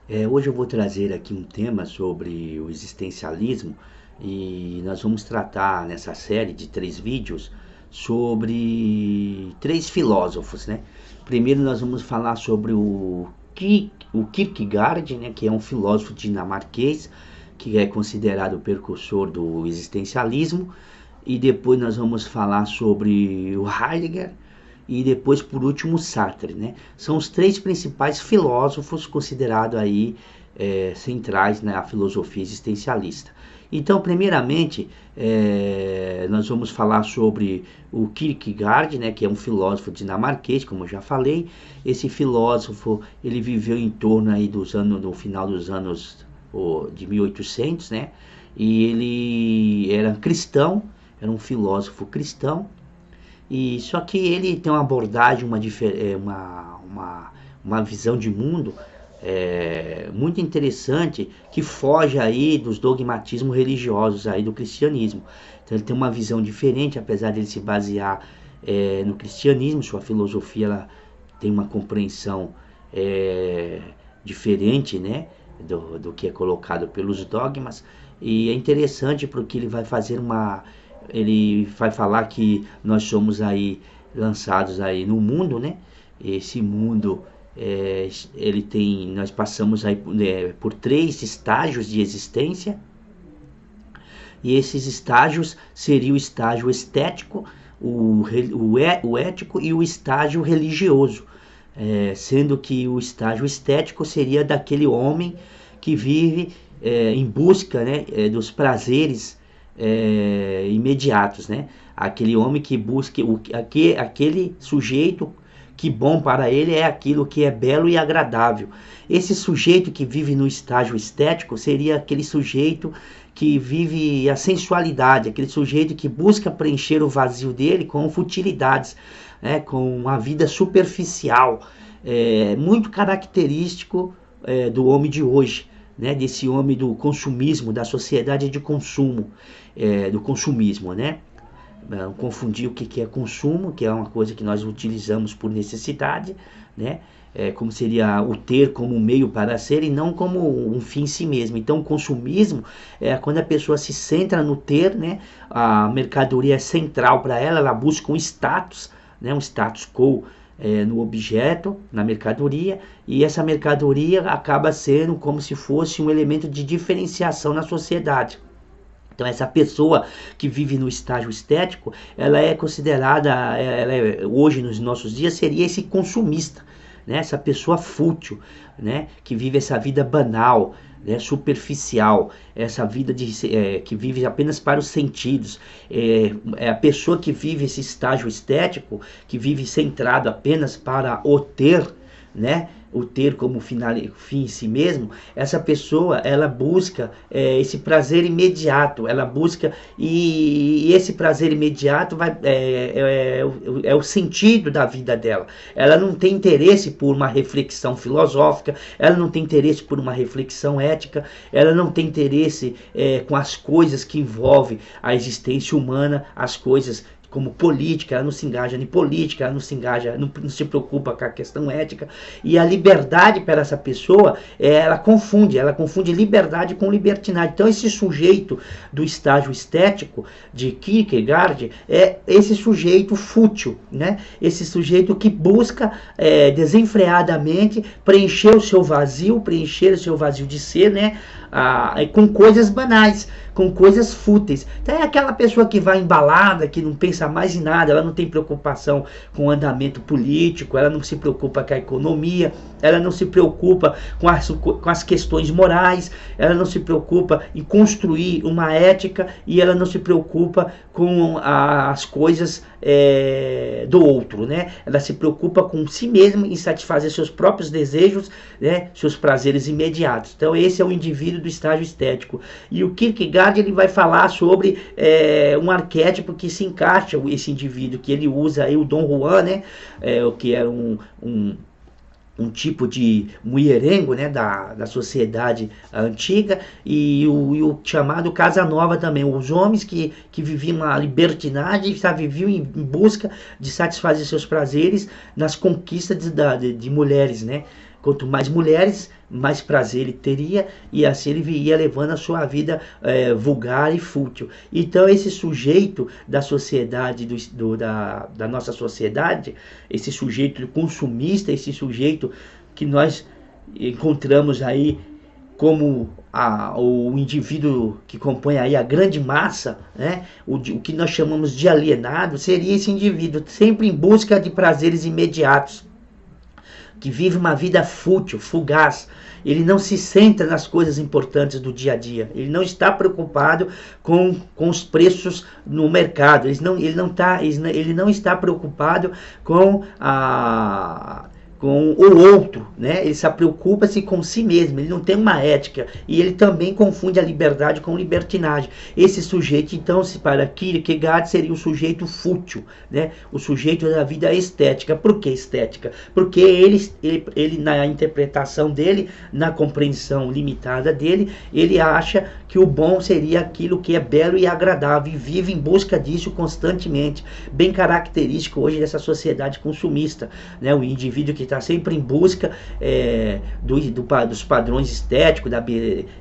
Hoje eu vou trazer aqui um tema sobre o existencialismo e nós vamos tratar nessa série de 3 vídeos sobre 3 filósofos, né? Primeiro nós vamos falar sobre o Kierkegaard, né, que é um filósofo dinamarquês que é considerado o precursor do existencialismo, e depois nós vamos falar sobre o Heidegger e depois, por último, Sartre, né? São os 3 principais filósofos considerados aí centrais na filosofia existencialista. Então, primeiramente, nós vamos falar sobre o Kierkegaard, né, que é um filósofo dinamarquês, como eu já falei. Esse filósofo, ele viveu em torno aí do final dos anos de 1800, né? E ele era cristão, era um filósofo cristão. E só que ele tem uma abordagem, uma visão de mundo muito interessante, que foge aí dos dogmatismos religiosos aí do cristianismo. Então ele tem uma visão diferente, apesar de ele se basear no cristianismo. Sua filosofia ela tem uma compreensão diferente, né, do que é colocado pelos dogmas. E é interessante porque ele vai falar que nós somos aí lançados aí no mundo, né? Esse mundo, nós passamos aí por 3 estágios de existência, e esses estágios seriam o estágio estético, o ético e o estágio religioso, sendo que o estágio estético seria daquele homem que vive em busca, né, dos prazeres imediatos, né? Aquele homem que busca aquele sujeito que bom para ele é aquilo que é belo e agradável. Esse sujeito que vive no estágio estético seria aquele sujeito que vive a sensualidade, aquele sujeito que busca preencher o vazio dele com futilidades, né? Com uma vida superficial, muito característico do homem de hoje, né, desse homem do consumismo, da sociedade de consumo, do consumismo, né? Não confundir o que é consumo, que é uma coisa que nós utilizamos por necessidade, né? Como seria o ter como um meio para ser e não como um fim em si mesmo. Então o consumismo é quando a pessoa se centra no ter, né? A mercadoria é central para ela, ela busca um status, né? Um status quo no objeto, na mercadoria, e essa mercadoria acaba sendo como se fosse um elemento de diferenciação na sociedade. Então essa pessoa que vive no estágio estético, ela é considerada, hoje nos nossos dias, seria esse consumista, né? Essa pessoa fútil, né? Que vive essa vida banal, né? Superficial, essa vida que vive apenas para os sentidos. É a pessoa que vive esse estágio estético, que vive centrado apenas para o ter, né? O ter como fim em si mesmo. Essa pessoa, ela busca esse prazer imediato, ela busca, e esse prazer imediato é o sentido da vida dela. Ela não tem interesse por uma reflexão filosófica, ela não tem interesse por uma reflexão ética, ela não tem interesse com as coisas que envolvem a existência humana, as coisas como política. Ela não se engaja em política, ela não se engaja, não se preocupa com a questão ética. E a liberdade para essa pessoa, ela confunde liberdade com libertinagem. Então esse sujeito do estágio estético de Kierkegaard é esse sujeito fútil, né? Esse sujeito que busca desenfreadamente preencher o seu vazio de ser, né? Com coisas banais, com coisas fúteis. Então é aquela pessoa que vai embalada, que não pensa mais em nada, ela não tem preocupação com o andamento político, ela não se preocupa com a economia, ela não se preocupa com as questões morais, ela não se preocupa em construir uma ética, e ela não se preocupa com as coisas do outro, né? Ela se preocupa com si mesma, em satisfazer seus próprios desejos, né? Seus prazeres imediatos. Então esse é o indivíduo do estágio estético. E o Kierkegaard, ele vai falar sobre um arquétipo que se encaixa, esse indivíduo que ele usa aí, o Dom Juan, né? Que era um tipo de mulherengo, né, da sociedade antiga, e o chamado Casanova também, os homens que viviam uma libertinagem, viviam em busca de satisfazer seus prazeres nas conquistas de mulheres, né, Quanto mais mulheres, mais prazer ele teria, e assim ele ia levando a sua vida vulgar e fútil. Então esse sujeito da sociedade, da nossa sociedade, esse sujeito consumista, esse sujeito que nós encontramos aí como o indivíduo que compõe aí a grande massa, né? O que nós chamamos de alienado, seria esse indivíduo sempre em busca de prazeres imediatos, que vive uma vida fútil, fugaz. Ele não se centra nas coisas importantes do dia a dia. Ele não está preocupado com os preços no mercado. Ele não está preocupado com o outro, né? Ele se preocupa-se com si mesmo, ele não tem uma ética, e ele também confunde a liberdade com libertinagem. Esse sujeito, então, para Kierkegaard, seria o sujeito fútil, né? O sujeito da vida estética. Por que estética? Porque ele na interpretação dele, na compreensão limitada dele, ele acha que o bom seria aquilo que é belo e agradável, e vive em busca disso constantemente, bem característico hoje dessa sociedade consumista, né? O indivíduo que está sempre em busca dos padrões estéticos,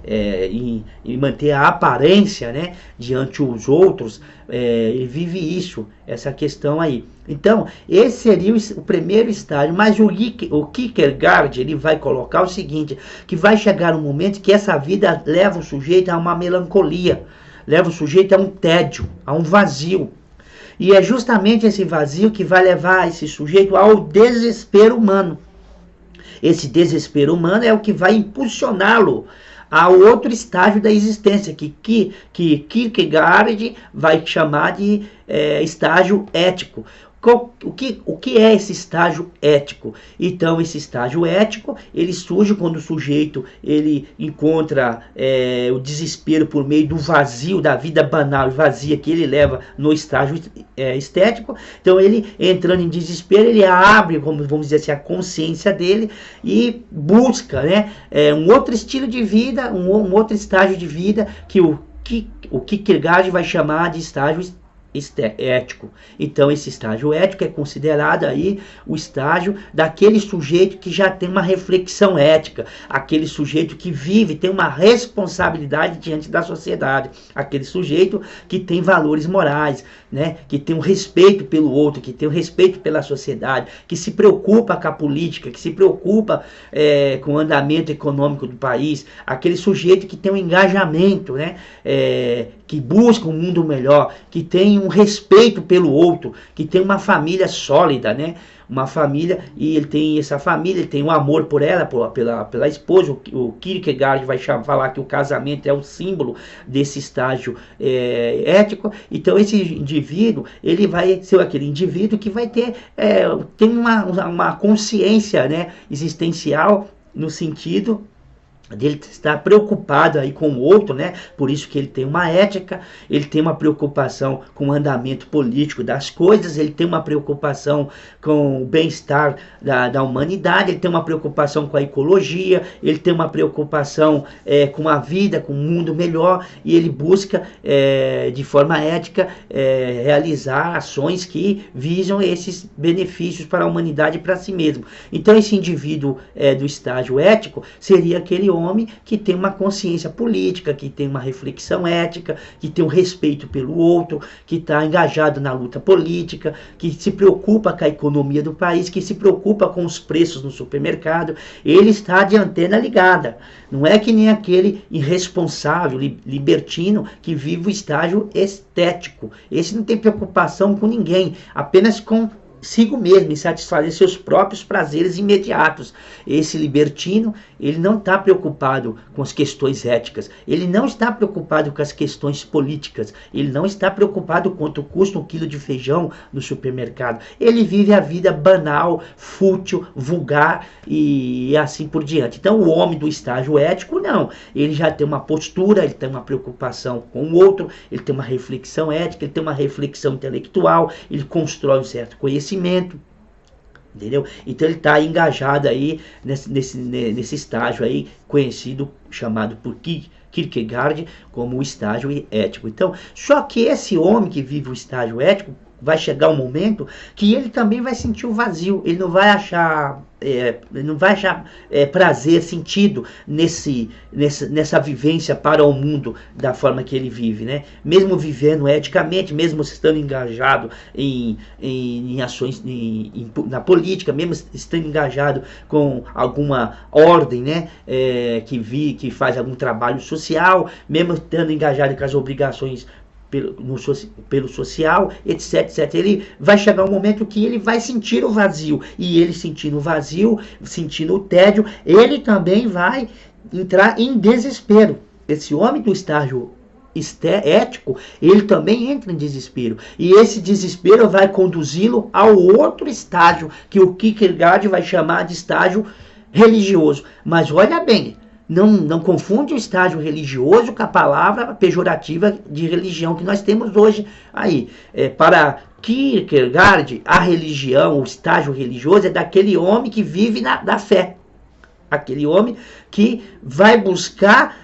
em manter a aparência, né, diante os outros, ele vive isso, essa questão aí. Então, esse seria o primeiro estágio, mas o Kierkegaard, ele vai colocar o seguinte, que vai chegar um momento que essa vida leva o sujeito a uma melancolia, leva o sujeito a um tédio, a um vazio. E é justamente esse vazio que vai levar esse sujeito ao desespero humano. Esse desespero humano é o que vai impulsioná-lo a outro estágio da existência, que Kierkegaard vai chamar de estágio ético. O que é esse estágio ético? Então, esse estágio ético, ele surge quando o sujeito ele encontra o desespero por meio do vazio, da vida banal e vazia que ele leva no estágio estético. Então, ele entrando em desespero, ele abre, vamos dizer assim, a consciência dele e busca, né, um outro estilo de vida, um outro estágio de vida que o Kierkegaard vai chamar de estágio ético. Então esse estágio ético é considerado aí o estágio daquele sujeito que já tem uma reflexão ética, aquele sujeito que vive, tem uma responsabilidade diante da sociedade, aquele sujeito que tem valores morais, né, que tem um respeito pelo outro, que tem um respeito pela sociedade, que se preocupa com a política, que se preocupa com o andamento econômico do país, aquele sujeito que tem um engajamento, né, que busca um mundo melhor, que tem um respeito pelo outro, que tem uma família sólida, né? Uma família, e ele tem essa família, ele tem um amor por ela, pela esposa. O Kierkegaard vai falar que o casamento é o símbolo desse estágio ético. Então esse indivíduo, ele vai ser aquele indivíduo que vai ter tem uma consciência, né, existencial, no sentido dele estar preocupado aí com o outro, né? Por isso que ele tem uma ética, ele tem uma preocupação com o andamento político das coisas, ele tem uma preocupação com o bem-estar da humanidade, ele tem uma preocupação com a ecologia, ele tem uma preocupação com a vida, com um mundo melhor, e ele busca de forma ética realizar ações que visam esses benefícios para a humanidade e para si mesmo. Então esse indivíduo do estágio ético seria aquele homem que tem uma consciência política, que tem uma reflexão ética, que tem um respeito pelo outro, que está engajado na luta política, que se preocupa com a economia do país, que se preocupa com os preços no supermercado. Ele está de antena ligada. Não é que nem aquele irresponsável, libertino, que vive o estágio estético. Esse não tem preocupação com ninguém, apenas consigo mesmo, em satisfazer seus próprios prazeres imediatos. Esse libertino, ele não está preocupado com as questões éticas, ele não está preocupado com as questões políticas, ele não está preocupado quanto custa um quilo de feijão no supermercado. Ele vive a vida banal, fútil, vulgar e assim por diante. Então o homem do estágio ético, não, ele já tem uma postura, ele tem uma preocupação com o outro, ele tem uma reflexão ética, ele tem uma reflexão intelectual, ele constrói um certo conhecimento, entendeu? Então ele está engajado aí nesse estágio aí conhecido, chamado por Kierkegaard como o estágio ético. Então, só que esse homem que vive o estágio ético, vai chegar um momento que ele também vai sentir o vazio. Ele não vai achar prazer, sentido nessa vivência para o mundo da forma que ele vive, né? Mesmo vivendo eticamente, mesmo estando engajado em ações na política, mesmo estando engajado com alguma ordem, né? Que faz algum trabalho social, mesmo estando engajado com as obrigações pelo social, etc, etc. Ele vai chegar um momento que ele vai sentir o vazio, e ele sentindo o vazio, sentindo o tédio, ele também vai entrar em desespero. Esse homem do estágio ético, ele também entra em desespero, e esse desespero vai conduzi-lo ao outro estágio, que o Kierkegaard vai chamar de estágio religioso. Mas olha bem, não confunde o estágio religioso com a palavra pejorativa de religião que nós temos hoje aí. Para Kierkegaard, a religião, o estágio religioso é daquele homem que vive da fé. Aquele homem que vai buscar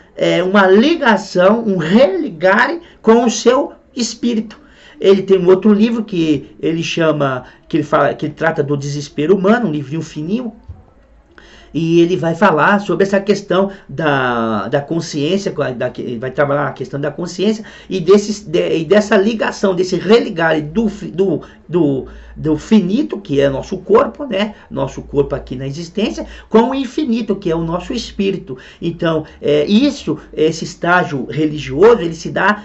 uma ligação, um religar com o seu espírito. Ele tem um outro livro que ele chama, que ele trata do desespero humano, um livrinho fininho, e ele vai falar sobre essa questão da consciência, vai trabalhar a questão da consciência e dessa ligação, desse religar do finito, que é nosso corpo, né? Nosso corpo aqui na existência, com o infinito, que é o nosso espírito. Então, esse estágio religioso, ele se dá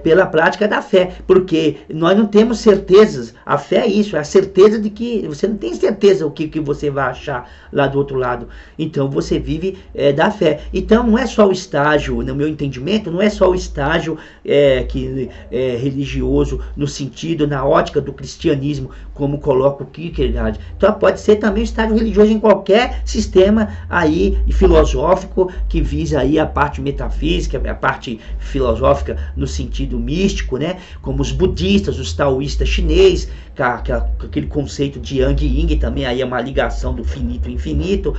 pela prática da fé, porque nós não temos certezas. A fé é isso, é a certeza de que você não tem certeza o que você vai achar lá do outro lado. Então você vive da fé. Então não é só o estágio, no meu entendimento, não é só o estágio religioso no sentido, na ótica do cristianismo, como coloca o Kierkegaard. Então pode ser também o estágio religioso em qualquer sistema aí filosófico que visa aí a parte metafísica, a parte filosófica no sentido místico, né? Como os budistas, os taoístas chineses, aquele conceito de Yang e Yin, também aí é uma ligação do finito e infinito.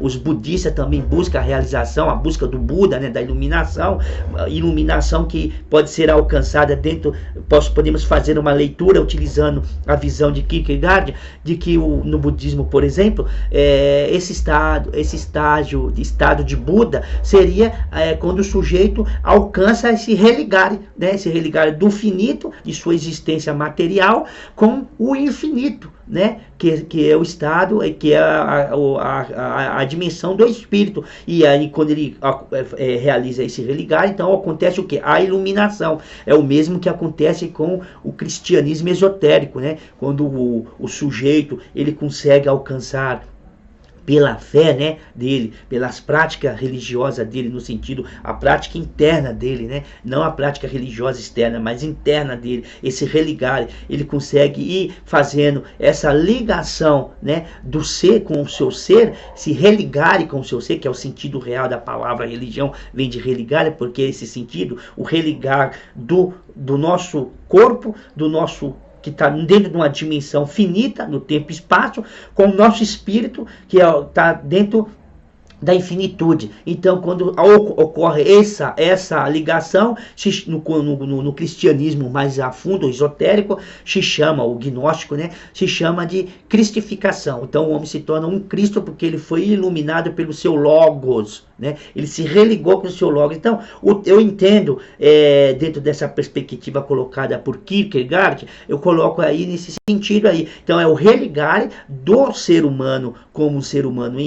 Os budistas também buscam a realização, a busca do Buda, né? Da iluminação que pode ser alcançada podemos fazer uma leitura utilizando a visão de Kierkegaard, de que no budismo, por exemplo, esse estado de Buda seria quando o sujeito alcança esse religar, né? Esse religar do finito, de sua existência material, com o infinito, né? Que é o estado, que é a dimensão do espírito. E aí, quando ele realiza esse religar, então acontece o que? A iluminação. É o mesmo que acontece com o cristianismo esotérico, né? Quando o sujeito ele consegue alcançar pela fé, né, dele, pelas práticas religiosas dele, no sentido, a prática interna dele, né, não a prática religiosa externa, mas interna dele, esse religar, ele consegue ir fazendo essa ligação, né, do ser com o seu ser, se religar com o seu ser, que é o sentido real da palavra religião, vem de religar, porque esse sentido, o religar do nosso corpo, do nosso que está dentro de uma dimensão finita, no tempo e espaço, com o nosso espírito, que está dentro da infinitude. Então, quando ocorre essa ligação, no cristianismo mais a fundo, o esotérico, se chama, o gnóstico, né, se chama de cristificação. Então, o homem se torna um Cristo porque ele foi iluminado pelo seu Logos, né? Ele se religou com o seu Logos. Então, eu entendo, dentro dessa perspectiva colocada por Kierkegaard, eu coloco aí nesse sentido aí. Então, é o religar do ser humano como um ser humano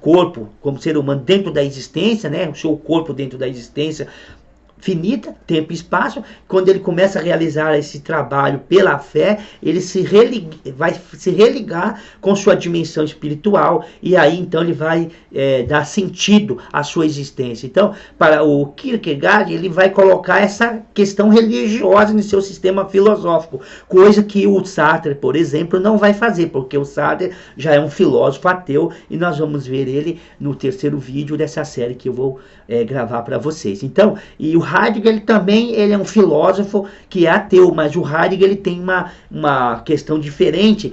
corpo, como ser humano dentro da existência, né? O seu corpo dentro da existência finita, tempo e espaço. Quando ele começa a realizar esse trabalho pela fé, ele vai se religar com sua dimensão espiritual, e aí então ele vai dar sentido à sua existência. Então, para o Kierkegaard, ele vai colocar essa questão religiosa no seu sistema filosófico, coisa que o Sartre, por exemplo, não vai fazer, porque o Sartre já é um filósofo ateu, e nós vamos ver ele no terceiro vídeo dessa série que eu vou gravar para vocês. Então, e o Heidegger ele é um filósofo que é ateu, mas o Heidegger ele tem uma questão diferente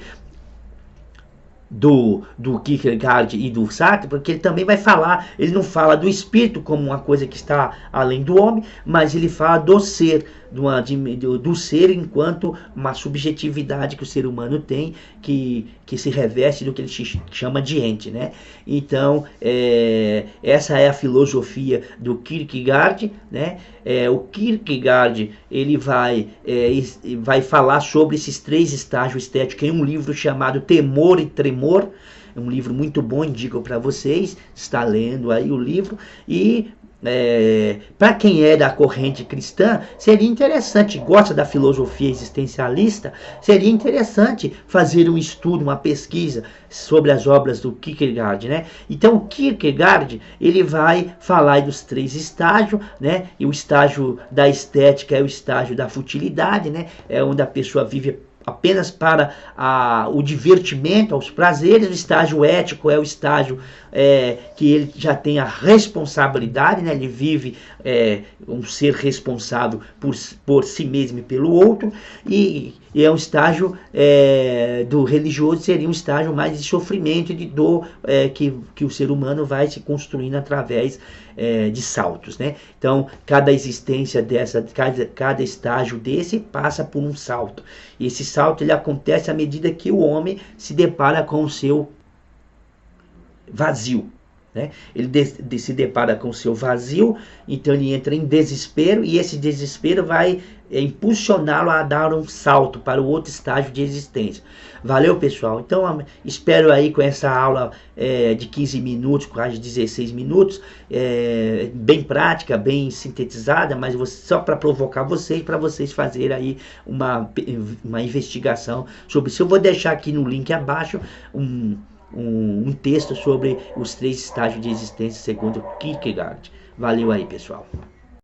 do Kierkegaard e do Sartre, porque ele também vai falar, ele não fala do espírito como uma coisa que está além do homem, mas ele fala do ser, do ser enquanto uma subjetividade que o ser humano tem, que se reveste do que ele chama de ente, né? Então, essa é a filosofia do Kierkegaard, né? O Kierkegaard, ele vai falar sobre esses 3 estágios estéticos em um livro chamado Temor e Tremor. É um livro muito bom, indico para vocês, está lendo aí o livro. E para quem é da corrente cristã, seria interessante, gosta da filosofia existencialista, seria interessante fazer um estudo, uma pesquisa sobre as obras do Kierkegaard, né? Então o Kierkegaard, ele vai falar dos 3 estágios, né? E o estágio da estética é o estágio da futilidade, né? É onde a pessoa vive apenas para o divertimento, aos prazeres. O estágio ético é o estágio que ele já tem a responsabilidade, né? Ele vive um ser responsável por si mesmo e pelo outro, e é um estágio do religioso, seria um estágio mais de sofrimento e de dor que o ser humano vai se construindo através de saltos, né? Então, cada existência dessa, cada estágio desse passa por um salto. E esse salto ele acontece à medida que o homem se depara com o seu vazio, né? Ele se depara com o seu vazio, então ele entra em desespero, e esse desespero vai impulsioná-lo a dar um salto para o outro estágio de existência. Valeu, pessoal? Então, espero aí com essa aula de 15 minutos, quase 16 minutos, bem prática, bem sintetizada, mas só para provocar vocês, para vocês fazerem aí uma investigação sobre isso. Eu vou deixar aqui no link abaixo um texto sobre os 3 estágios de existência segundo Kierkegaard. Valeu aí, pessoal.